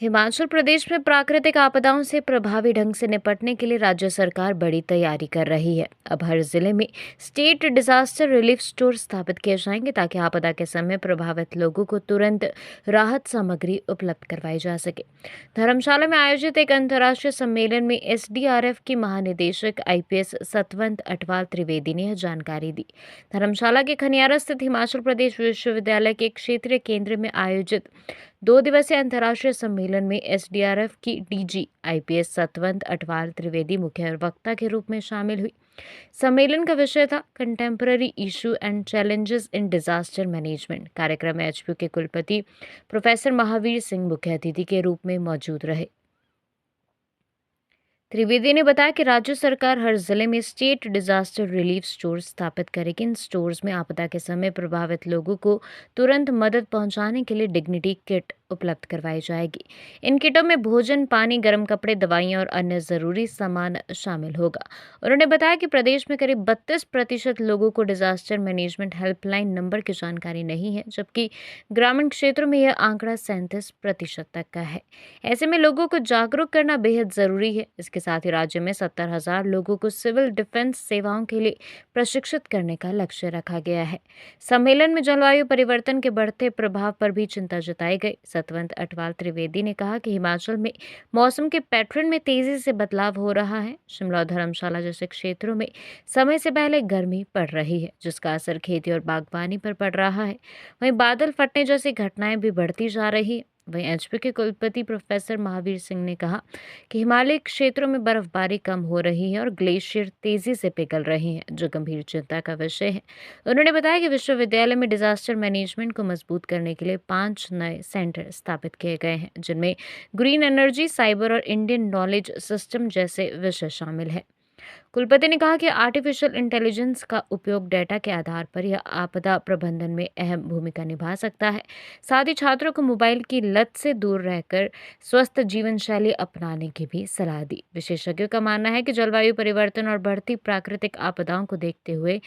हिमाचल प्रदेश में प्राकृतिक आपदाओं से प्रभावी ढंग से निपटने के लिए राज्य सरकार बड़ी तैयारी कर रही है। अब हर जिले में स्टेट डिजास्टर रिलीफ स्टोर स्थापित किए जाएंगे ताकि आपदा के समय प्रभावित लोगों को तुरंत राहत सामग्री उपलब्ध करवाई जा सके। धर्मशाला में आयोजित एक अंतर्राष्ट्रीय सम्मेलन में एसडीआरएफ की महानिदेशक आईपीएस सतवंत अटवाल त्रिवेदी ने यह जानकारी दी। धर्मशाला के खनियारा स्थित हिमाचल प्रदेश विश्वविद्यालय के क्षेत्रीय केंद्र में आयोजित 2 दिवसीय अंतर्राष्ट्रीय सम्मेलन में एसडीआरएफ की डीजी आईपीएस सतवंत अटवाल त्रिवेदी मुख्य वक्ता के रूप में शामिल हुई। सम्मेलन का विषय था contemporary issue and challenges in disaster management. कार्यक्रम में एचपीयू के कुलपति प्रोफेसर महावीर सिंह मुख्य अतिथि के रूप में मौजूद रहे। त्रिवेदी ने बताया कि राज्य सरकार हर जिले में स्टेट डिजास्टर रिलीफ स्टोर स्थापित करेगी। इन स्टोर्स में आपदा के समय प्रभावित लोगों को तुरंत मदद पहुंचाने के लिए डिग्निटी किट उपलब्ध करवाई जाएगी। इन किटों में भोजन, पानी, गर्म कपड़े, दवाइयां और अन्य जरूरी सामान शामिल होगा। उन्होंने बताया कि प्रदेश में करीब 32% लोगों को डिजास्टर मैनेजमेंट हेल्पलाइन नंबर की जानकारी नहीं है, जबकि ग्रामीण क्षेत्रों में यह आंकड़ा 37% तक का है। ऐसे में लोगों को जागरूक करना बेहद जरूरी है। इसके साथ ही राज्य में 70,000 लोगों को सिविल डिफेंस सेवाओं के लिए प्रशिक्षित करने का लक्ष्य रखा गया है। सम्मेलन में जलवायु परिवर्तन के बढ़ते प्रभाव पर भी चिंता जताई गई। सतवंत अटवाल त्रिवेदी ने कहा कि हिमाचल में मौसम के पैटर्न में तेजी से बदलाव हो रहा है। शिमला और धर्मशाला जैसे क्षेत्रों में समय से पहले गर्मी पड़ रही है, जिसका असर खेती और बागवानी पर पड़ रहा है। वहीं बादल फटने जैसी घटनाएं भी बढ़ती जा रही है। वहीं एचपी के कुलपति प्रोफेसर महावीर सिंह ने कहा कि हिमालयी क्षेत्रों में बर्फबारी कम हो रही है और ग्लेशियर तेजी से पिघल रहे हैं, जो गंभीर चिंता का विषय है। उन्होंने बताया कि विश्वविद्यालय में डिजास्टर मैनेजमेंट को मजबूत करने के लिए 5 नए सेंटर स्थापित किए गए हैं, जिनमें ग्रीन एनर्जी, साइबर और इंडियन नॉलेज सिस्टम जैसे विषय शामिल है। कुलपति ने कहा कि आर्टिफिशियल इंटेलिजेंस का उपयोग डेटा के आधार पर यह आपदा प्रबंधन में अहम भूमिका निभा सकता है। साथ ही छात्रों को मोबाइल की लत से दूर रहकर स्वस्थ जीवन शैली अपनाने की भी सलाह दी। विशेषज्ञों का मानना है कि जलवायु परिवर्तन और बढ़ती प्राकृतिक आपदाओं को देखते हुए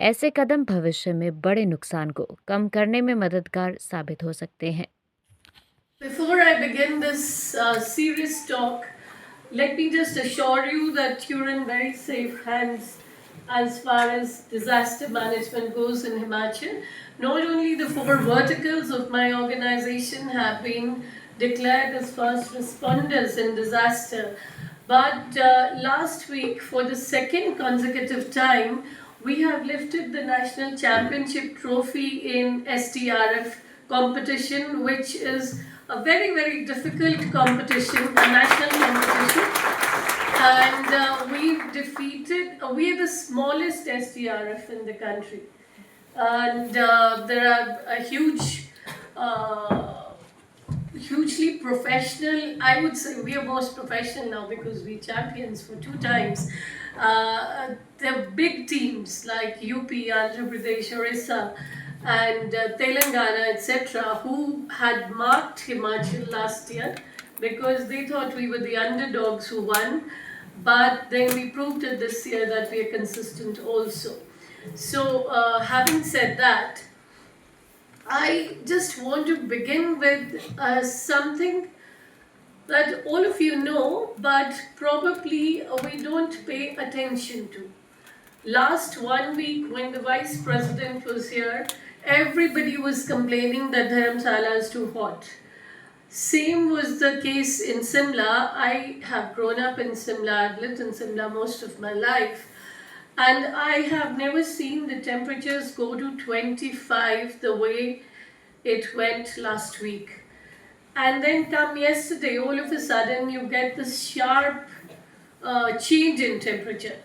ऐसे कदम भविष्य में बड़े नुकसान को कम करने में मददगार साबित हो सकते हैं। Before I begin this serious talk, let me just assure you that you're in very safe hands as far as disaster management goes in Himachal. Not only the 4 verticals of my organization have been declared as first responders in disaster, but last week, for the second consecutive time, we have lifted the national championship trophy in SDRF competition, which is a very, very difficult competition, a national competition. And we are the smallest SDRF in the country. And there are a hugely professional, I would say we are most professional now because we champions for 2 times. There are big teams like UP, Andhra Pradesh, Orissa, and Telangana, etc., who had marked Himachal last year because they thought we were the underdogs who won. But then we proved it this year that we are consistent also. So, having said that, I just want to begin with something that all of you know, but probably we don't pay attention to. Last 1 week, when the Vice President was here, everybody was complaining that Dharamsala is too hot. Same was the case in Simla. I have grown up in Simla, I've lived in Simla most of my life, and I have never seen the temperatures go to 25 the way it went last week. And then come yesterday, all of a sudden you get this sharp change in temperature.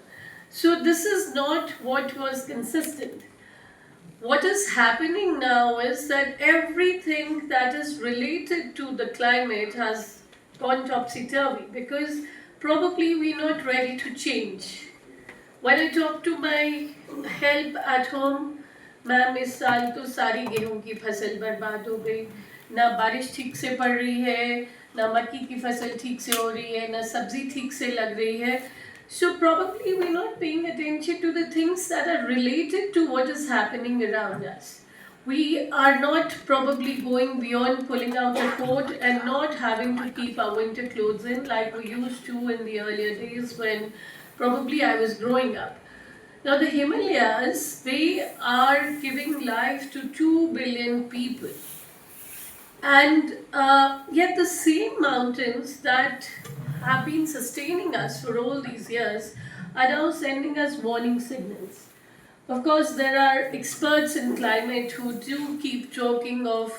So this is not what was consistent. What is happening now is that everything that is related to the climate has gone topsy-turvy because probably we're not ready to change. When I talk to my help at home, ma'am इस साल तो सारी गेहूं की फसल बर्बाद हो गई, ना बारिश ठीक से पड़ रही है, ना मक्की की फसल ठीक से हो रही है, ना सब्जी ठीक से लग रही है. So probably we're not paying attention to the things that are related to what is happening around us. We are not probably going beyond pulling out the coat and not having to keep our winter clothes in like we used to in the earlier days when probably I was growing up. Now, the Himalayas, they are giving life to 2 billion people. And yet, the same mountains that have been sustaining us for all these years are now sending us warning signals. Of course, there are experts in climate who do keep talking of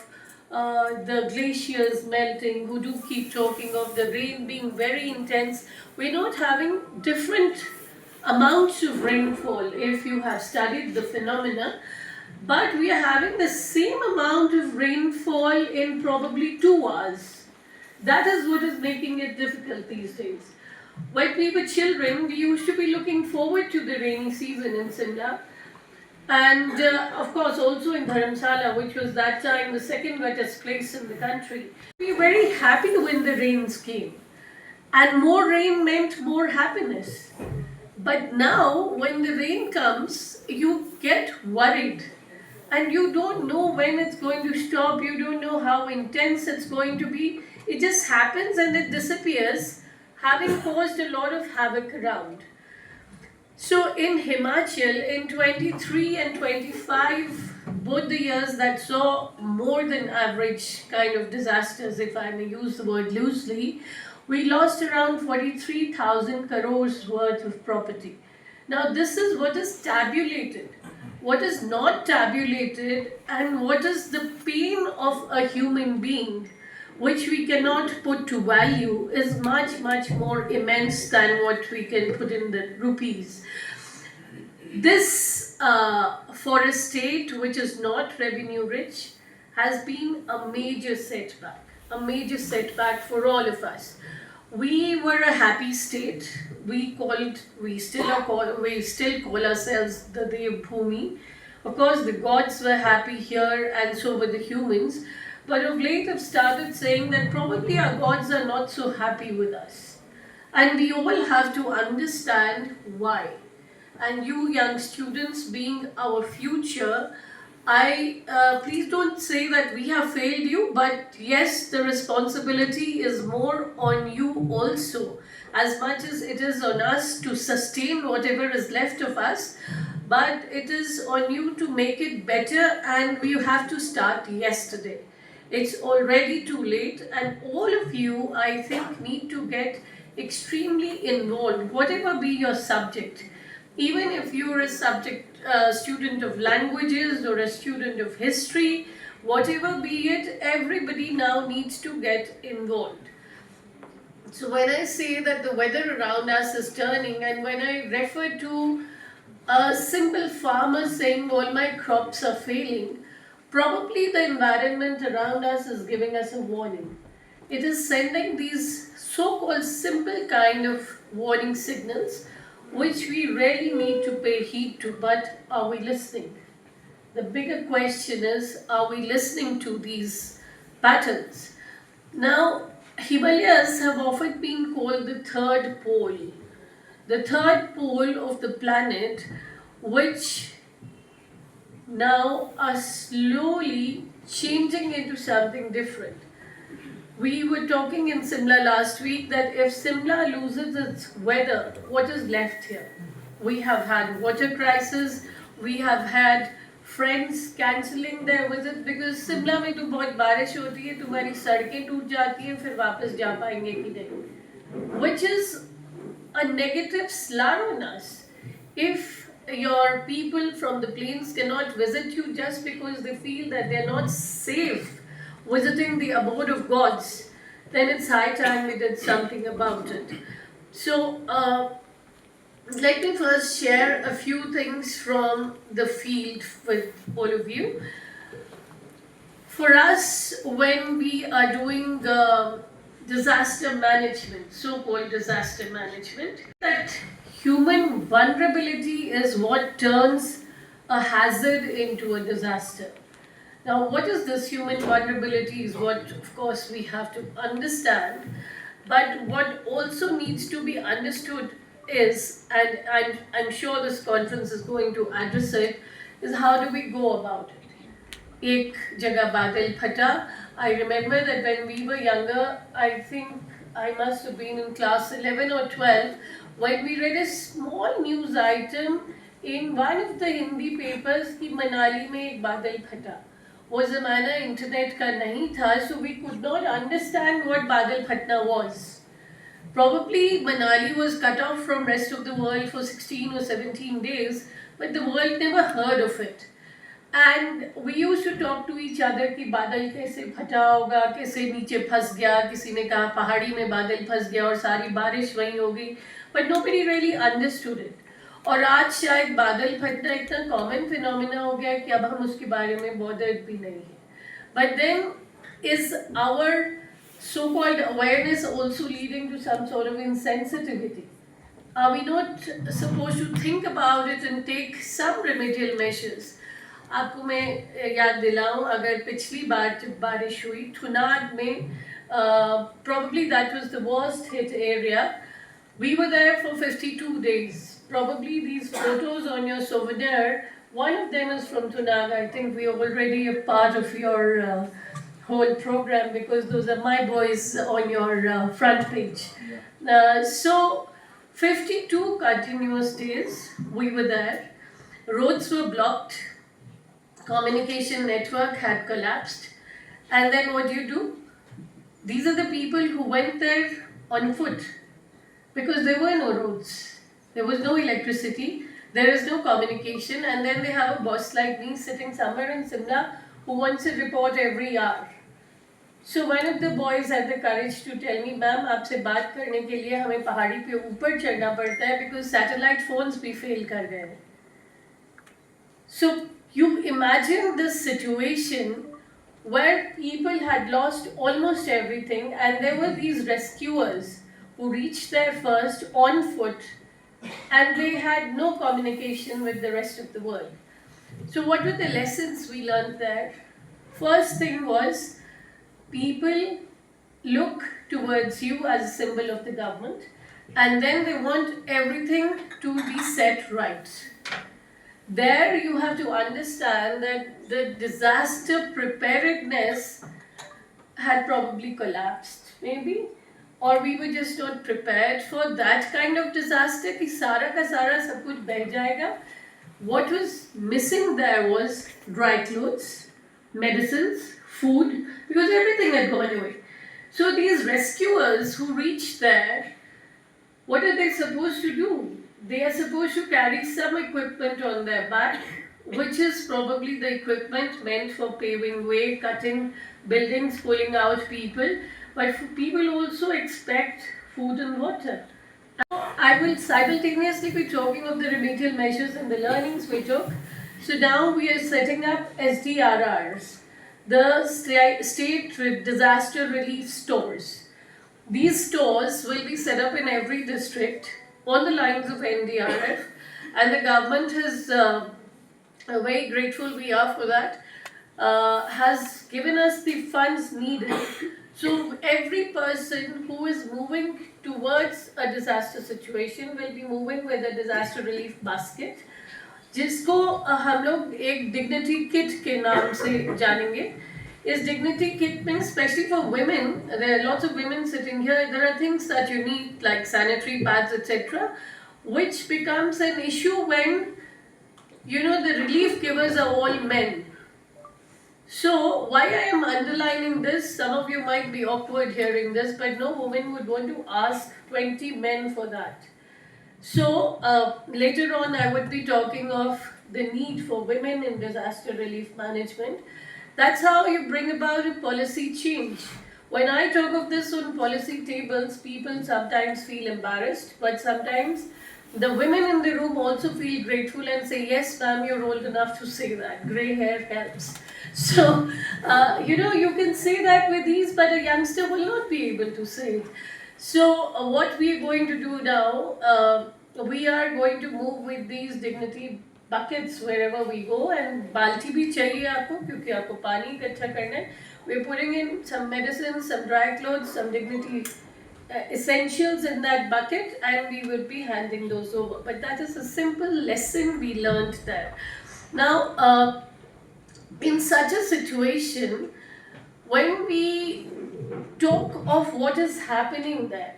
the glaciers melting, who do keep talking of the rain being very intense. We're not having different amounts of rainfall if you have studied the phenomena, but we are having the same amount of rainfall in probably 2 hours. That is what is making it difficult these days. When we were children, we used to be looking forward to the rainy season in Simla. And of course, also in Dharamsala, which was that time the second wettest place in the country. We were very happy when the rains came. And more rain meant more happiness. But now, when the rain comes, you get worried. And you don't know when it's going to stop, you don't know how intense it's going to be. It just happens and it disappears, having caused a lot of havoc around. So in Himachal, in 23 and 25, both the years that saw more than average kind of disasters, if I may use the word loosely, we lost around 43,000 crores worth of property. Now, this is what is tabulated. What is not tabulated, and what is the pain of a human being, which we cannot put to value, is much, much more immense than what we can put in the rupees. This, for a state which is not revenue rich, has been a major setback for all of us. We were a happy state. We still call ourselves the Dev Bhumi. Of course, the gods were happy here, and so were the humans. But of late, have started saying that probably our gods are not so happy with us, and we all have to understand why. And you young students being our future, I please don't say that we have failed you, but yes, the responsibility is more on you also, as much as it is on us to sustain whatever is left of us, but it is on you to make it better, and we have to start yesterday. It's already too late, and all of you, I think, need to get extremely involved, whatever be your subject. Even if you're a student of languages or a student of history, whatever be it, everybody now needs to get involved. So when I say that the weather around us is turning, and when I refer to a simple farmer saying all my crops are failing, probably the environment around us is giving us a warning. It is sending these so-called simple kind of warning signals which we really need to pay heed to, but are we listening? The bigger question is, are we listening to these patterns? Now, Himalayas have often been called the third pole of the planet, which now are slowly changing into something different. We were talking in Simla last week that if Simla loses its weather, what is left here? We have had water crisis, we have had friends cancelling their visits because Simla में तो बहुत बारिश होती है, तुम्हारी सड़कें टूट जाती हैं, फिर वापस जा पाएंगे कि नहीं? Which is a negative slur on us. If your people from the plains cannot visit you just because they feel that they're not safe visiting the abode of gods, then it's high time we did something about it. So, let me first share a few things from the field with all of you. For us, when we are doing disaster management, so-called disaster management, that human vulnerability is what turns a hazard into a disaster. Now, what is this human vulnerability is what, of course, we have to understand. But what also needs to be understood is, and I'm sure this conference is going to address it, is how do we go about it? एक जगह बादल फटा. I remember that when we were younger, I think I must have been in class 11 or 12, when we read a small news item in one of the Hindi papers कि मनाली में एक बादल फटा. वो ज़माना इंटरनेट का नहीं था, so we could not understand what बादल फटना was. Probably Manali was cut off from rest of the world for 16 or 17 days, but the world never heard of it. And we used to talk to each other कि बादल कैसे फटा होगा, कैसे नीचे फंस गया, किसी ने कहा पहाड़ी में बादल फंस गया और सारी बारिश वहीं होगी, but nobody really understood it. और आज शायद बादल फटना इतना कॉमन फिनोमिना हो गया कि अब हम उसके बारे में bothered भी नहीं है. But then is our so-called awareness also leading to some sort of insensitivity? Are we not supposed to think about it and take some remedial measures? आपको मैं याद दिलाऊं, अगर पिछली बार जब बारिश हुई थुनाग में, probably that was the worst hit area. We were there for 52 days. Probably these photos on your souvenir, one of them is from Thunag. I think we are already a part of your whole program because those are my boys on your front page. So 52 continuous days we were there. Roads were blocked. Communication network had collapsed. And then what do you do? These are the people who went there on foot because there were no roads. There was no electricity. There is no communication. And then they have a boss like me sitting somewhere in Simla who wants a report every hour. So one of the boys had the courage to tell me, ma'am आपसे बात करने के लिए हमें पहाड़ी पे ऊपर चढ़ना पड़ता है because satellite phones भी fail कर गए हैं. So you imagine this situation where people had lost almost everything and there were these rescuers who reached there first on foot and they had no communication with the rest of the world. So what were the lessons we learned there? First thing was, people look towards you as a symbol of the government and then they want everything to be set right. There you have to understand that the disaster preparedness had probably collapsed, maybe, or we were just not prepared for that kind of disaster कि सारा का सारा सब कुछ बह जाएगा. What was missing there was dry clothes, medicines, food, because everything had gone away. So these rescuers who reached there, what are they supposed to do? They are supposed to carry some equipment on their back, which is probably the equipment meant for paving way, cutting buildings, pulling out people. But people also expect food and water. I will simultaneously be talking of the remedial measures and the learnings we took. So now we are setting up SDRRs, the State Disaster Relief Stores. These stores will be set up in every district on the lines of NDRF, and the government has, very grateful we are for that, has given us the funds needed. So every person who is moving towards a disaster situation will be moving with a disaster relief basket, जिसको हम लोग एक dignity kit के नाम से जानेंगे. Is dignity kit means, especially for women, there are lots of women sitting here, there are things that you need like sanitary pads, etc., which becomes an issue when, you know, the relief givers are all men. So why I am underlining this, some of you might be awkward hearing this, but no woman would want to ask 20 men for that. So later on I would be talking of the need for women in disaster relief management. That's how you bring about a policy change. When I talk of this on policy tables, people sometimes feel embarrassed, but sometimes the women in the room also feel grateful and say, yes ma'am, you're old enough to say that, grey hair helps. So, you know, you can say that with ease, but a youngster will not be able to say it. So, what we are going to do now, we are going to move with these dignity buckets wherever we go, and balti bhi chahiye aapko kyunki aapko pani ikatha karna hai. We're putting in some medicines, some dry clothes, some dignity essentials in that bucket, and we will be handing those over. But that is a simple lesson we learned there. Now, in such a situation, when we talk of what is happening there,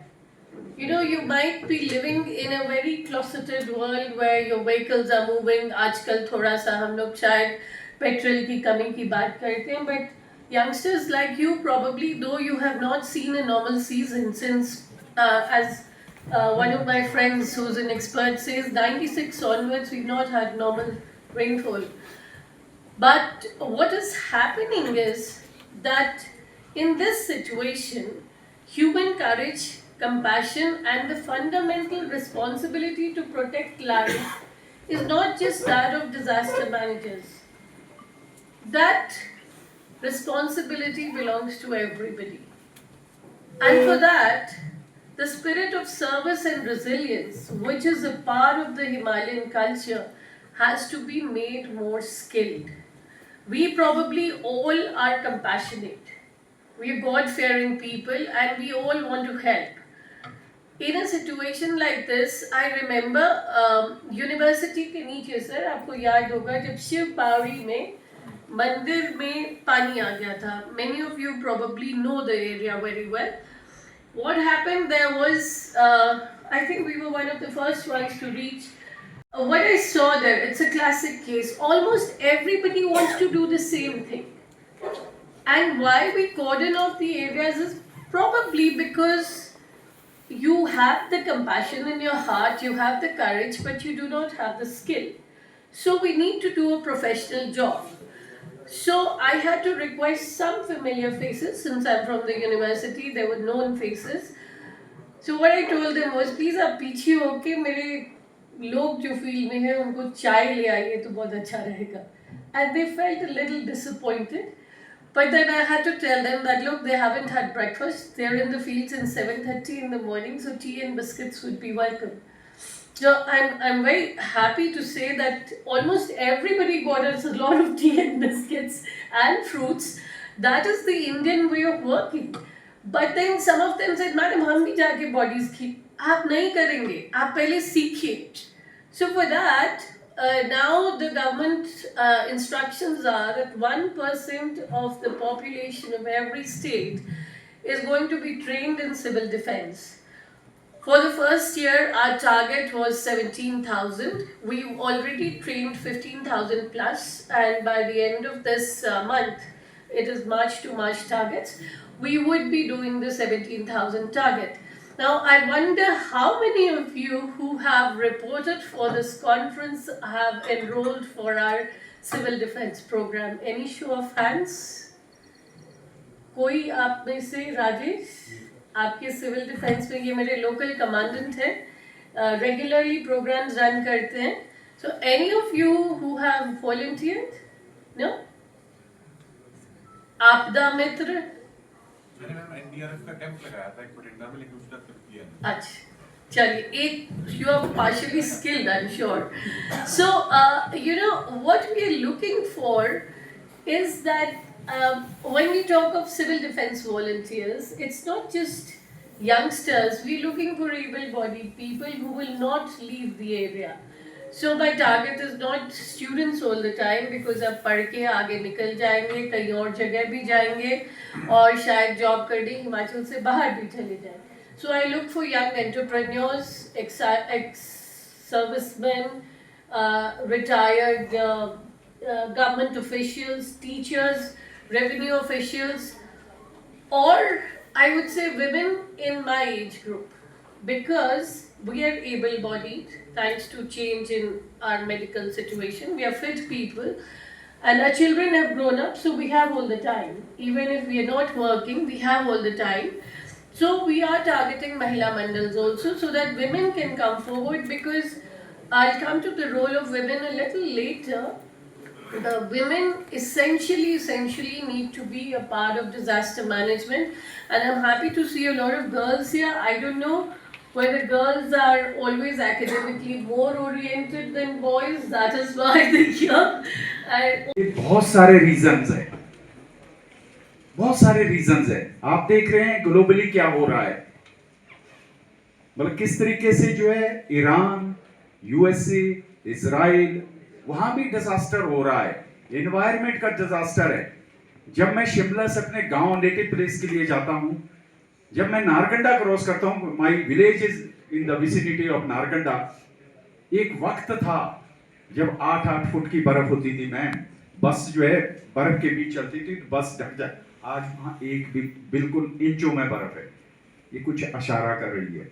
you know, you might be living in a very closeted world where your vehicles are moving. आजकल थोड़ा सा हम लोग शायद petrol की कमी की बात करते हैं, but youngsters like you probably, though you have not seen a normal season since, as one of my friends who's an expert says, 96 onwards we've not had normal rainfall. But what is happening is that in this situation, human courage, compassion, and the fundamental responsibility to protect life is not just that of disaster managers. That responsibility belongs to everybody. And for that, the spirit of service and resilience, which is a part of the Himalayan culture, has to be made more skilled. We probably all are compassionate. We are God fearing people and we all want to help. In a situation like this, I remember university के नीचे sir आपको याद होगा जब शिव पावड़ी में मंदिर में पानी आ गया था. Many of you probably know the area very well. What happened there was, I think we were one of the first ones to reach. What I saw there, it's a classic case. Almost everybody wants to do the same thing. And why we cordon off the areas is probably because you have the compassion in your heart, you have the courage, but you do not have the skill. So we need to do a professional job. So I had to request some familiar faces since I'm from the university, they were known faces. So what I told them was, please आप पीछे होके मेरे लोग जो field में हैं उनको चाय ले आइए तो बहुत अच्छा रहेगा. And they felt a little disappointed. But then I had to tell them that look, they haven't had breakfast. They're in the fields in 7:30 in the morning, so tea and biscuits would be welcome. So I'm very happy to say that almost everybody got us a lot of tea and biscuits and fruits. That is the Indian way of working. But then some of them said, "Madam, हम भी जाके bodies की आप नहीं करेंगे, आप पहले सीखिए." So for that, now the government instructions are that 1% of the population of every state is going to be trained in civil defense. For the first year, our target was 17,000. We've already trained 15,000 plus, and by the end of this month, it is March to March targets, we would be doing the 17,000 target. Now, I wonder how many of you who have reported for this conference have enrolled for our civil defense program. Any show of hands? कोई आप में से? राजेश, आपके civil defence में, ये मेरे local commandant हैं, regularly programmes run करते हैं. So any of you who have volunteered? No? आपदा मित्र? मैंने मैम एनडीआरएफ का कैंप लगाया था एक बठिंडा में, लेकिन उसका फिर किया नहीं. अच्छा, चलिए, एक you are partially skilled, I am sure. So you know what we are looking for is that when we talk of civil defense volunteers, it's not just youngsters. We're looking for able-bodied people who will not leave the area. So my target is not students all the time, because अब पढ़ के आगे निकल जाएंगे, कहीं और जगह भी जाएंगे और शायद जॉब करने हिमाचल से बाहर भी चले जाएं. So I look for young entrepreneurs, ex-servicemen, retired government officials, teachers, revenue officials, or I would say women in my age group, because we are able-bodied thanks to change in our medical situation. We are fit people and our children have grown up, so we have all the time. Even if we are not working, we have all the time. So we are targeting Mahila Mandals also, so that women can come forward, because I'll come to the role of women a little later. The women essentially need to be a part of disaster management, and I'm happy to see a lot of girls here. I don't know whether girls are always academically more oriented than boys. That is why they're here. बहुत सारे reasons है, बहुत सारे reasons है. आप देख रहे हैं ग्लोबली क्या हो रहा है, मतलब किस तरीके से जो है ईरान, यूएसए, इजराइल, वहां भी डिजास्टर हो रहा है. एनवायरमेंट का डिजास्टर है। जब मैं शिमला से अपने गांव नेटिव प्लेस के लिए जाता हूं, जब मैं नारकंडा क्रॉस करता हूं, my village is in the vicinity of Narkanda. एक वक्त था जब 8-8 फुट की बर्फ होती थी मैम, बस जो है बर्फ के बीच चलती थी तो बस ढक जाए। आज वहां एक भी बिल्कुल इंचों में बर्फ है। ये कुछ इशारा कर रही है।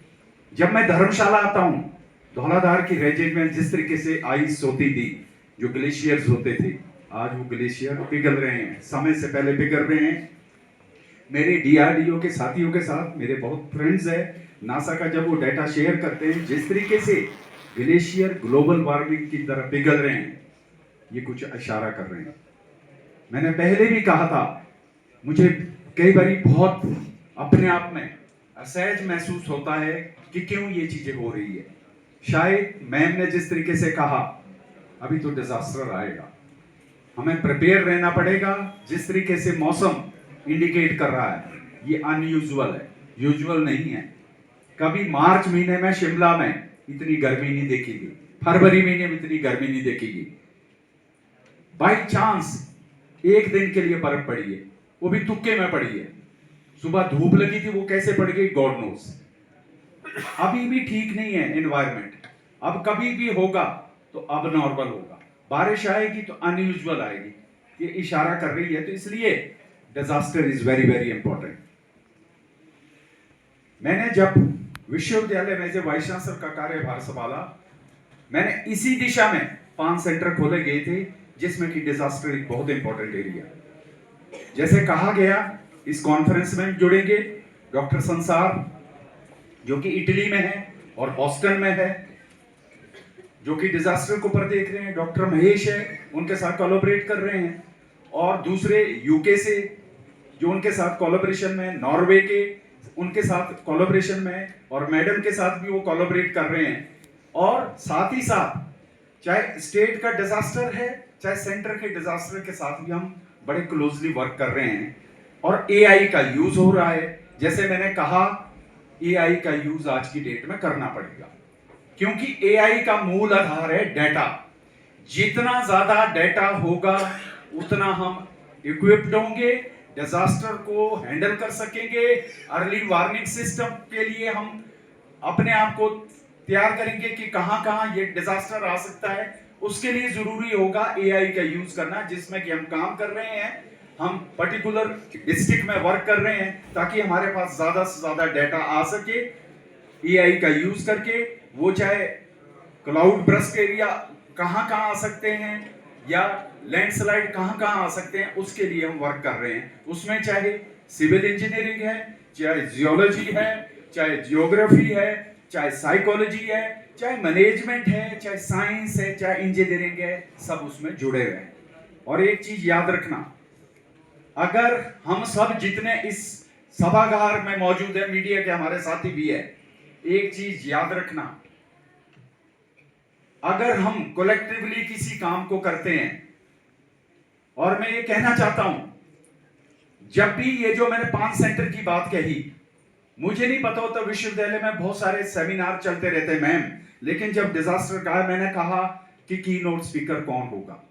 जब मैं धर्मशाला आता हूं, धौलाधार की रेंज में जिस तरीके से आइस होती थी, जो ग्लेशियर्स होते थे, आज वो ग्लेशियर पिघल रहे हैं, समय से पहले पिघल रहे हैं। मेरे डीआरडीओ के साथियों के साथ मेरे बहुत फ्रेंड्स है, नासा का जब वो डाटा शेयर करते हैं, जिस तरीके से ग्लेशियर ग्लोबल वार्मिंग की तरह पिघल रहे हैं, ये कुछ इशारा कर रहे हैं। मैंने पहले भी कहा था, मुझे कई बार बहुत अपने आप में असहज महसूस होता है कि क्यों ये चीजें हो रही है। शायद मैम ने जिस तरीके से कहा, अभी तो डिजास्टर आएगा, हमें प्रिपेयर रहना पड़ेगा। जिस तरीके से मौसम इंडिकेट कर रहा है, ये अनयूजुअल है, यूजुअल नहीं है। कभी मार्च महीने में शिमला में इतनी गर्मी नहीं देखी गई, फरवरी महीने में इतनी गर्मी नहीं देखी गई। बाई चांस एक दिन के लिए बर्फ पड़ी है, वो भी तुक्के में पड़ी है। सुबह धूप लगी थी, वो कैसे पड़ गई गॉड नोस। अभी भी ठीक नहीं है एनवायरमेंट। अब कभी भी होगा तो अब नॉर्मल होगा, बारिश आएगी तो अनयूजुअल आएगी, ये इशारा कर रही है। तो इसलिए disaster is very very important. मैंने जब विश्वविद्यालय में से वाइस चांसलर का कार्यभार संभाला, मैंने इसी दिशा में 5 सेंटर खोले गए थे, जिसमें कि डिजास्टर एक बहुत इंपॉर्टेंट एरिया। जैसे कहा गया, इस कॉन्फ्रेंस में जुड़ेंगे डॉक्टर संसार जो कि इटली में है और बॉस्टन में है, जो कि डिजास्टर को पर देख रहे हैं। डॉक्टर महेश है, उनके साथ कोलैबोरेट कर रहे हैं, और दूसरे यूके से जो उनके साथ कोलैबोरेशन में, नॉर्वे के उनके साथ कोलैबोरेशन में, और मैडम के साथ भी वो कोलैबोरेट कर रहे हैं। और साथ ही साथ चाहे स्टेट का डिजास्टर है, चाहे सेंटर के डिजास्टर के साथ भी हम बड़े क्लोजली वर्क कर रहे हैं। और एआई का यूज हो रहा है। जैसे मैंने कहा, एआई का यूज आज की डेट में करना पड़ेगा, क्योंकि एआई का मूल आधार है डाटा। जितना ज्यादा डाटा होगा उतना हम इक्विप्ड होंगे, डिजास्टर को हैंडल कर सकेंगे। अर्ली वार्निंग सिस्टम के लिए हम अपने आप को तैयार करेंगे कि कहां कहां ये डिजास्टर आ सकता है। उसके लिए जरूरी होगा एआई का यूज करना, जिसमें कि हम काम कर रहे हैं। हम पर्टिकुलर डिस्ट्रिक्ट में वर्क कर रहे हैं ताकि हमारे पास ज्यादा से ज्यादा डाटा आ सके एआई का यूज करके। वो चाहे क्लाउड ब्रस्ट एरिया कहां कहां आ सकते हैं, या लैंडस्लाइड कहां कहां आ सकते हैं, उसके लिए हम वर्क कर रहे हैं। उसमें चाहे सिविल इंजीनियरिंग है, चाहे जियोलॉजी है, चाहे जियोग्राफी है, चाहे साइकोलॉजी है, चाहे मैनेजमेंट है, चाहे साइंस है, चाहे इंजीनियरिंग है, सब उसमें जुड़े हुए हैं। और एक चीज याद रखना, अगर हम सब जितने इस सभागार में मौजूद है, मीडिया के हमारे साथी भी है, एक चीज याद रखना, अगर हम कलेक्टिवली किसी काम को करते हैं, और मैं ये कहना चाहता हूं, जब भी ये जो मैंने 5 सेंटर की बात कही, मुझे नहीं पता होता, विश्वविद्यालय में बहुत सारे सेमिनार चलते रहते मैम, लेकिन जब डिजास्टर का मैंने कहा कि कीनोट स्पीकर कौन होगा,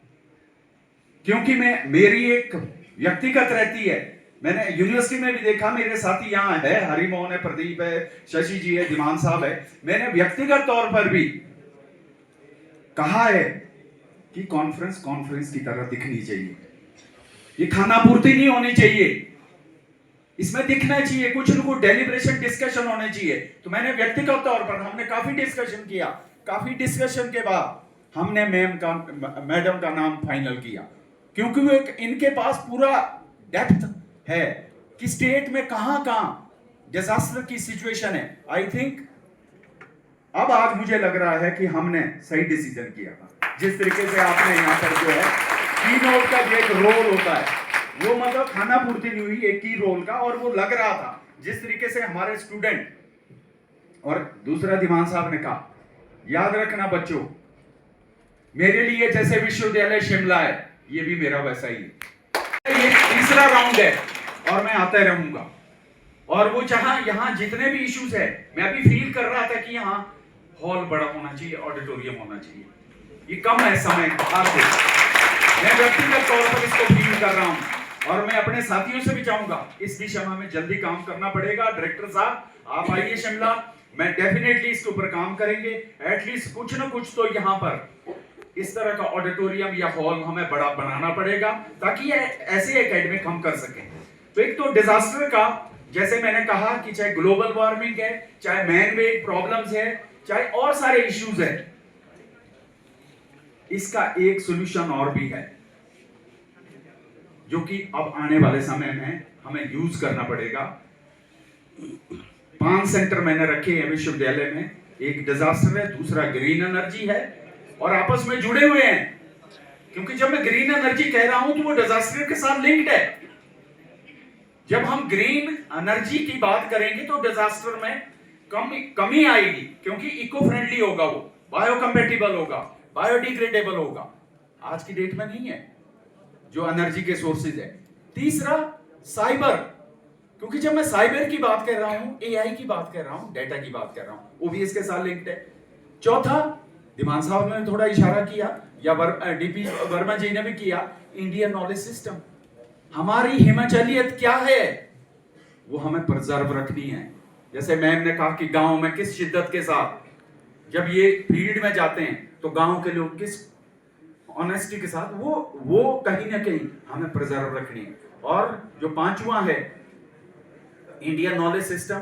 क्योंकि मेरी एक व्यक्तिगत रहती है। मैंने यूनिवर्सिटी में भी देखा, मेरे साथी यहाँ है, हरिमोहन है, प्रदीप है, शशि जी है, दिमान साहब है, मैंने व्यक्तिगत तौर पर भी कहा है कि कॉन्फ्रेंस की तरह दिखनी चाहिए। ये खाना पूर्ति नहीं होनी चाहिए, इसमें दिखना चाहिए, कुछ न कुछ डेलिब्रेशन डिस्कशन होने चाहिए। तो मैंने व्यक्तिगत तौर पर, हमने काफी डिस्कशन किया, काफी डिस्कशन के बाद हमने मैडम का नाम फाइनल किया, क्योंकि वो इनके पास पूरा डेप्थ है कि स्टेट में कहां कहां डिजास्टर की सिचुएशन है। आई थिंक अब आज मुझे लग रहा है कि हमने सही डिसीजन किया था। जिस तरीके से आपने यहाँ पर जो है कीनोट का जो एक रोल होता है, वो मतलब खाना पूर्ति नहीं हुई एक की रोल का, और वो लग रहा था जिस तरीके से हमारे स्टूडेंट। और दूसरा दिमान साहब ने कहा, याद रखना बच्चों, मेरे लिए जैसे विश्वविद्यालय शिमला है, ये भी मेरा वैसा ही है। ये तीसरा राउंड है और मैं आता रहूंगा। और वो जहां यहां जितने भी इश्यूज है, मैं अभी फील कर रहा था कि यहाँ हॉल बड़ा होना चाहिए, ऑडिटोरियम होना चाहिए, ये कम है समय बाहर से। मैं व्यक्तिगत तौर पर इसको फील कर रहा हूं और मैं अपने साथियों से भी चाहूंगा इस दिशा में हमें जल्दी काम करना पड़ेगा। डायरेक्टर साहब आप आइए शिमला, मैं डेफिनेटली इसके ऊपर काम करेंगे। एटलीस्ट कुछ ना कुछ तो यहाँ पर इस तरह का ऑडिटोरियम या हॉल हमें बड़ा बनाना पड़ेगा ताकि ऐसे एकेडमिक हम कर सकें। तो एक तो डिजास्टर का, जैसे मैंने कहा कि चाहे ग्लोबल वार्मिंग है, चाहे मैन मेड प्रॉब्लम्स है, चाहे और सारे इश्यूज है, इसका एक सॉल्यूशन और भी है जो कि अब आने वाले समय में हमें यूज करना पड़ेगा। 5 सेंटर मैंने रखे हैं विश्वविद्यालय में, एक डिजास्टर है, दूसरा ग्रीन एनर्जी है और आपस में जुड़े हुए हैं, क्योंकि जब मैं ग्रीन एनर्जी कह रहा हूं तो वो डिजास्टर के साथ लिंक्ड है। जब हम ग्रीन एनर्जी की बात करेंगे तो डिजास्टर में कमी आएगी, क्योंकि इको फ्रेंडली होगा, वो बायोकम्पैटिबल होगा, बायोडिग्रेडेबल होगा। आज की डेट में नहीं है जो एनर्जी के सोर्सेज है। तीसरा साइबर, क्योंकि जब मैं साइबर की बात कर रहा हूं, एआई की बात कर रहा हूं, डेटा की बात कर रहा हूं, वो भी इसके साथ लिंक्ड है। चौथा, दिमान साहब ने थोड़ा इशारा किया या डीपी वर्मा जी ने भी किया, इंडियन नॉलेज सिस्टम। हमारी हिमाचलियत क्या है वो हमें प्रिजर्व रखनी है। जैसे मैम ने कहा कि गांव में किस शिद्दत के साथ जब ये फील्ड में जाते हैं तो गांव के लोग किस ऑनेस्टी के साथ वो कहीं ना कहीं हमें प्रिजर्व रखनी है। और जो 5वां है इंडियन नॉलेज सिस्टम,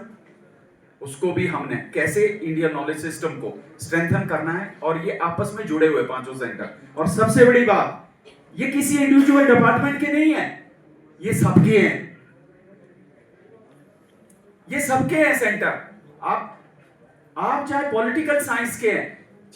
उसको भी हमने कैसे इंडियन नॉलेज सिस्टम को स्ट्रेंथन करना है, और ये आपस में जुड़े हुए 5 सेंटर। और सबसे बड़ी बात, ये किसी इंडिविजुअल डिपार्टमेंट के नहीं है, ये सबके हैं, ये सबके हैं सेंटर। आप चाहे पॉलिटिकल साइंस के हैं,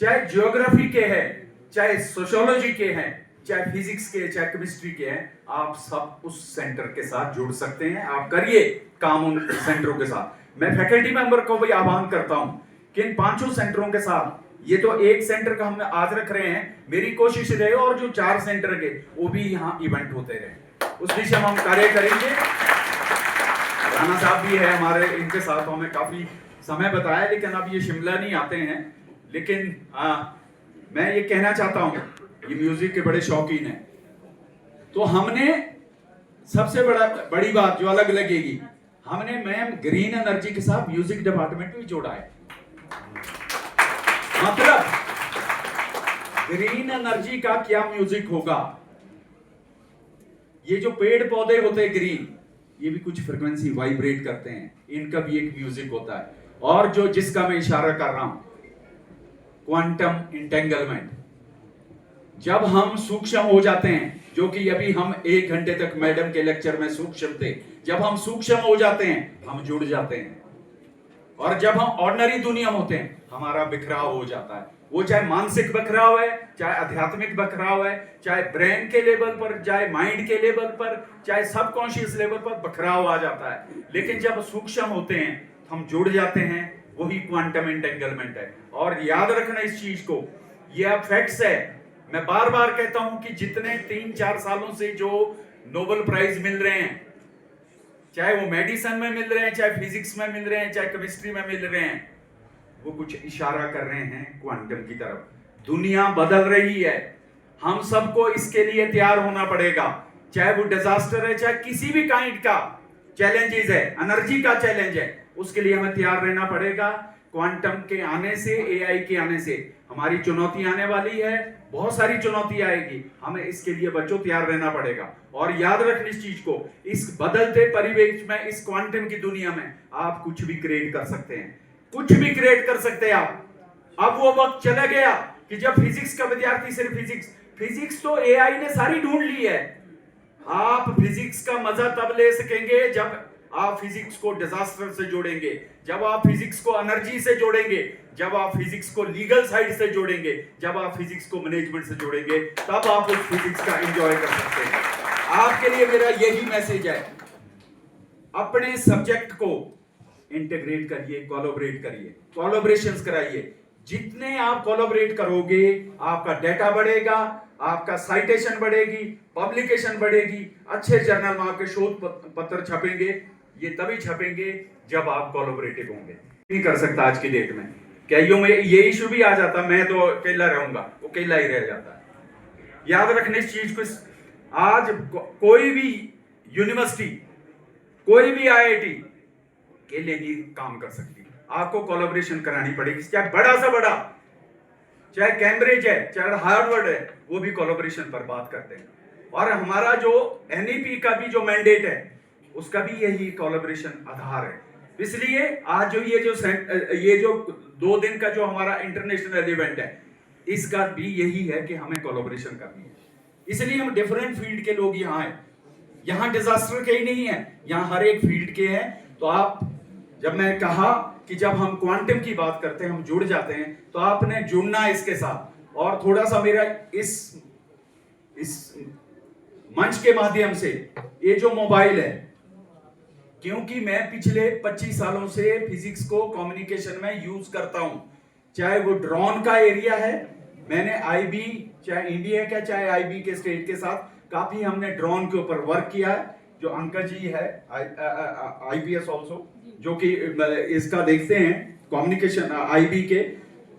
चाहे ज्योग्राफी के हैं, चाहे सोशियोलॉजी के हैं, चाहे फिजिक्स के, चाहे केमिस्ट्री के हैं, आप सब उस सेंटर के साथ जुड़ सकते हैं। आप करिए काम उन सेंटरों के साथ। मैं फैकल्टी मेंबर को भी आह्वान करता हूं कि इन 5 सेंटरों के साथ, ये तो एक सेंटर का हम आज रख रहे हैं, मेरी कोशिश रहे और जो 4 सेंटर के वो भी यहाँ इवेंट होते रहे, उस दिशा में हम कार्य करेंगे। राणा साहब भी है हमारे, इनके साथ हमें काफी समय बताया, लेकिन अब ये शिमला नहीं आते हैं। लेकिन मैं ये कहना चाहता हूं, ये म्यूजिक के बड़े शौकीन हैं, तो हमने सबसे बड़ी बात जो अलग लगेगी, हमने मैम ग्रीन एनर्जी के साथ म्यूजिक डिपार्टमेंट भी जोड़ा है। मतलब ग्रीन एनर्जी का क्या म्यूजिक होगा, ये जो पेड़ पौधे होते हैं ग्रीन, ये भी कुछ फ्रिक्वेंसी वाइब्रेट करते हैं, इनका भी एक म्यूजिक होता है। और जो जिसका मैं इशारा कर रहा हूं, क्वांटम इंटेंगलमेंट, जब हम सूक्ष्म हो जाते हैं, जो कि अभी हम 1 घंटे तक मैडम के लेक्चर में सूक्ष्म थे, जब हम सूक्ष्म हो जाते हैं हम जुड़ जाते हैं, और जब हम ऑर्डिनरी दुनिया में होते हैं हमारा बिखराव हो जाता है। वो चाहे मानसिक बिखराव है, चाहे आध्यात्मिक बिखराव है, चाहे ब्रेन के लेवल पर, चाहे माइंड के लेवल पर, चाहे सबकॉन्शियस लेवल पर बिखराव आ जाता है। लेकिन जब सूक्ष्म होते हैं हम जुड़ जाते हैं, वही क्वांटम एंटेंगलमेंट है। और याद रखना इस चीज को, ये फैक्ट्स है। मैं बार बार कहता हूं कि जितने 3-4 सालों से जो नोबेल प्राइज मिल रहे हैं, चाहे वो मेडिसिन में मिल रहे हैं, चाहे फिजिक्स में मिल रहे हैं, चाहे केमिस्ट्री में मिल रहे हैं, वो कुछ इशारा कर रहे हैं क्वांटम की तरफ। दुनिया बदल रही है, हम सबको इसके लिए तैयार होना पड़ेगा। चाहे वो डिजास्टर है, चाहे किसी भी काइंड का चैलेंजेस है, एनर्जी का चैलेंज है, उसके लिए हमें तैयार रहना पड़ेगा। क्वांटम के आने से, एआई के आने से हमारी चुनौती आने वाली है, बहुत सारी चुनौती आएगी, हमें इसके लिए बच्चों तैयार रहना पड़ेगा। और याद रखना इस चीज को, इस बदलते परिवेश में, इस क्वांटम की दुनिया में आप कुछ भी क्रिएट कर सकते हैं, कुछ भी क्रिएट कर सकते हैं आप। अब वो वक्त चला गया कि जब फिजिक्स का विद्यार्थी सिर्फ फिजिक्स तो एआई ने सारी ढूंढ ली है। आप फिजिक्स का मजा तब ले सकेंगे जब आप फिजिक्स को डिजास्टर से जोड़ेंगे, जब आप फिजिक्स को एनर्जी से जोड़ेंगे, जब आप फिजिक्स को लीगल साइड से जोड़ेंगे, जब आप फिजिक्स को मैनेजमेंट से जोड़ेंगे, तब आप उस फिजिक्स का एंजॉय कर सकते हैं। आपके लिए मेरा यही मैसेज है, अपने सब्जेक्ट को इंटीग्रेट करिए, कोलैबोरेट करिए, कोलैबोरेशंस कराइए। जितने आप कोलैबोरेट करोगे, आपका डेटा बढ़ेगा, आपका साइटेशन बढ़ेगी, पब्लिकेशन बढ़ेगी, अच्छे जर्नल में आपके शोध पत्र छपेंगे। ये तभी छपेंगे जब आप कोलैबोरेटिव होंगे। नहीं कर सकता आज की डेट में, कईयों में ये इशू भी आ जाता, मैं तो अकेला रहूंगा, वो अकेला ही रह जाता है। याद रखने इस चीज को। आज कोई भी यूनिवर्सिटी, कोई भी आईआईटी अकेले नहीं काम कर सकती, आपको कोलैबोरेशन करानी पड़ेगी। चाहे बड़ा से बड़ा, चाहे कैम्ब्रिज है, चाहे हार्वर्ड है, वो भी कोलैबोरेशन पर बात करते हैं। और हमारा जो एनईपी का भी जो मैंडेट है, उसका भी यही कोलैबोरेशन आधार है। इसलिए आज जो ये जो 2 दिन का जो हमारा इंटरनेशनल इवेंट है, इसका भी यही है कि हमें कोलैबोरेशन करनी है। इसलिए हम डिफरेंट फील्ड के लोग यहाँ हैं। यहाँ डिजास्टर के ही नहीं है, यहाँ हर एक फील्ड के हैं। तो आप, जब मैं कहा कि जब हम क्वांटम की बात करते हैं, हम जुड़ जाते हैं, तो आपने जुड़ना है इसके साथ। और थोड़ा सा मेरा इस मंच के माध्यम से, ये जो मोबाइल है, क्योंकि मैं पिछले 25 सालों से फिजिक्स को कम्युनिकेशन में यूज करता हूं, चाहे वो ड्रोन का एरिया है, मैंने आईबी, चाहे इंडिया का चाहे आईबी के स्टेट के साथ काफी हमने ड्रोन के ऊपर वर्क किया है। जो अंकल जी है आईपीएस ऑल्सो, जो कि इसका देखते हैं कम्युनिकेशन आईबी के।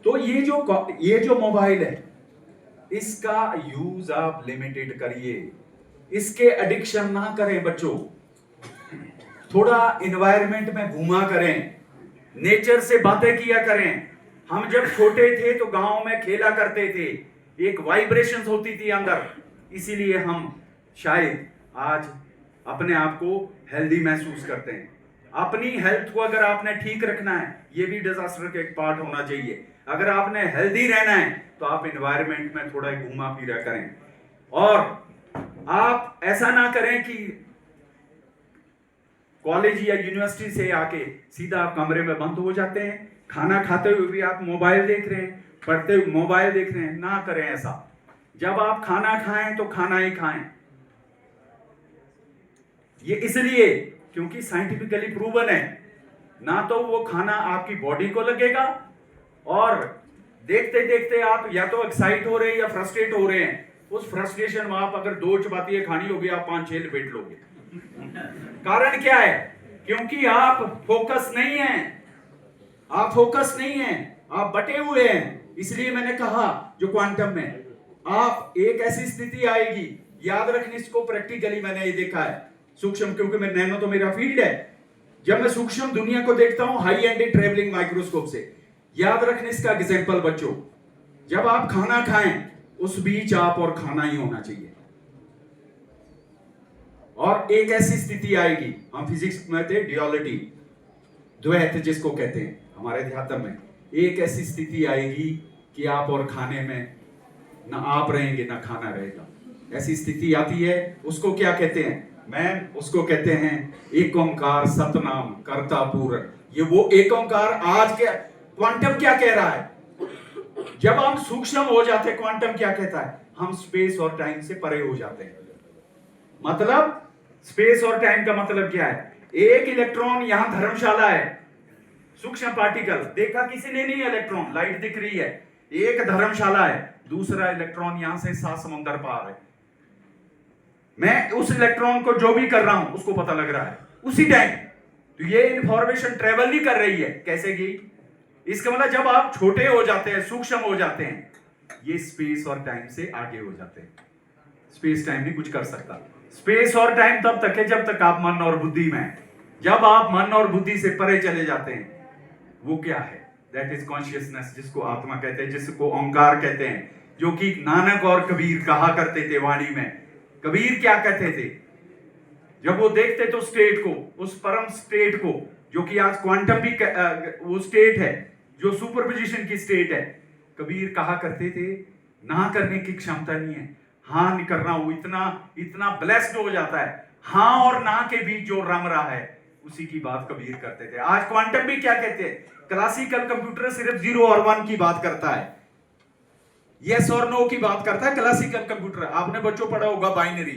तो ये जो मोबाइल है, इसका यूज आप लिमिटेड करिए, इसके एडिक्शन ना करें बच्चों। थोड़ा इन्वायरमेंट में घूमा करें, नेचर से बातें किया करें। हम जब छोटे थे तो गांव में खेला करते थे, एक वाइब्रेशंस होती थी अंदर, इसीलिए हम शायद आज अपने आप को हेल्दी महसूस करते हैं। अपनी हेल्थ को अगर आपने ठीक रखना है, ये भी डिजास्टर का एक पार्ट होना चाहिए। अगर आपने हेल्दी रहना है तो आप इन्वायरमेंट में थोड़ा घूमा फिरा करें। और आप ऐसा ना करें कि कॉलेज या यूनिवर्सिटी से आके सीधा आप कमरे में बंद हो जाते हैं, खाना खाते हुए भी आप मोबाइल देख रहे हैं, पढ़ते हुए मोबाइल देख रहे हैं। ना करें ऐसा। जब आप खाना खाएं तो खाना ही खाएं। ये इसलिए क्योंकि साइंटिफिकली प्रूवन है, ना तो वो खाना आपकी बॉडी को लगेगा, और देखते देखते आप या तो एक्साइट हो रहे हैं या फ्रस्ट्रेट हो रहे हैं। उस फ्रस्ट्रेशन में आप अगर 2 चपातियां खानी होगी, आप 5-6 लपेट लोगे। कारण क्या है? क्योंकि आप फोकस नहीं हैं, आप फोकस नहीं हैं, आप बटे हुए हैं। इसलिए मैंने कहा जो क्वांटम में आप एक ऐसी स्थिति आएगी, याद रखने इसको, प्रैक्टिकली मैंने ये देखा है सूक्ष्म, क्योंकि मैं नैनो तो मेरा फील्ड है। जब मैं सूक्ष्म दुनिया को देखता हूं हाई एंड ट्रेवलिंग माइक्रोस्कोप से, याद रखने इसका एग्जांपल बच्चों, जब आप खाना खाएं उस बीच आप और खाना ही होना चाहिए। और एक ऐसी स्थिति आएगी, हम फिजिक्स में थे ड्युअलिटी, द्वैत जिसको कहते हैं हमारे अध्यात्म में, एक ऐसी स्थिति आएगी कि आप और खाने में ना आप रहेंगे ना खाना रहेगा। ऐसी स्थिति आती है, उसको क्या कहते हैं? मैं उसको कहते हैं एक ओंकार सतनाम कर्ता पूर्ण। ये वो एक ओंकार आज के क्वांटम क्या कह रहा है? जब हम सूक्ष्म हो जाते हैं, क्वांटम क्या कहता है? हम स्पेस और टाइम से परे हो जाते हैं। मतलब स्पेस और टाइम का मतलब क्या है? एक इलेक्ट्रॉन यहां धर्मशाला है, सूक्ष्म पार्टिकल देखा किसी ने नहीं, इलेक्ट्रॉन लाइट दिख रही है, एक धर्मशाला है, दूसरा इलेक्ट्रॉन यहां से 7 समुद्र पार है। मैं उस इलेक्ट्रॉन को जो भी कर रहा हूं उसको पता लग रहा है उसी टाइम। तो ये इंफॉर्मेशन ट्रेवल नहीं कर रही है, कैसे की? इसका मतलब जब आप छोटे हो जाते हैं, सूक्ष्म हो जाते हैं, ये स्पेस और टाइम से आगे हो जाते हैं। स्पेस टाइम नहीं कुछ कर सकता। स्पेस और टाइम तब तक है जब तक आप मन और बुद्धि में हैं। जब आप मन और बुद्धि से परे चले जाते हैं, वो क्या है? दैट इज कॉन्शियसनेस, जिसको आत्मा कहते हैं, जिसको ओंकार कहते हैं, जो कि नानक और कबीर कहा करते थे वाणी में। कबीर क्या कहते थे? जब वो देखते तो स्टेट को, उस परम स्टेट को, जो कि आज क्वांटम भी वो स्टेट है, जो सुपरपोजिशन की स्टेट है, कबीर कहा करते थे ना करने की क्षमता नहीं है, हाँ नहीं करना। वो इतना ब्लेस्ड हो जाता है, हाँ और ना के बीच जो रम रहा है, उसी की बात कबीर करते थे। आज क्वांटम भी क्या कहते हैं? क्लासिकल कंप्यूटर सिर्फ 0 और 1 की बात करता है, यस और नो की बात करता है क्लासिकल कंप्यूटर। आपने बच्चों पढ़ा होगा बाइनरी।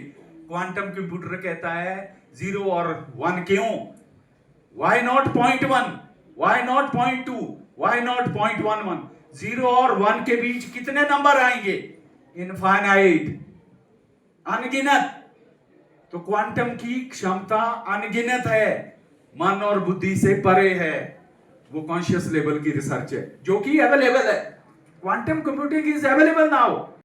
क्वांटम कंप्यूटर कहता है 0 और 1 क्यों? Why not 0.1? Why not 0.2? Why not 0.11? 0 और 1 के बीच कितने नंबर आएंगे? इनफाइनाइट, अनगिनत। तो क्वांटम की क्षमता अनगिनत है, मन और बुद्धि से परे है। वो कॉन्शियस लेवल की रिसर्च है जो कि अवेलेबल है। Quantum computing is available now.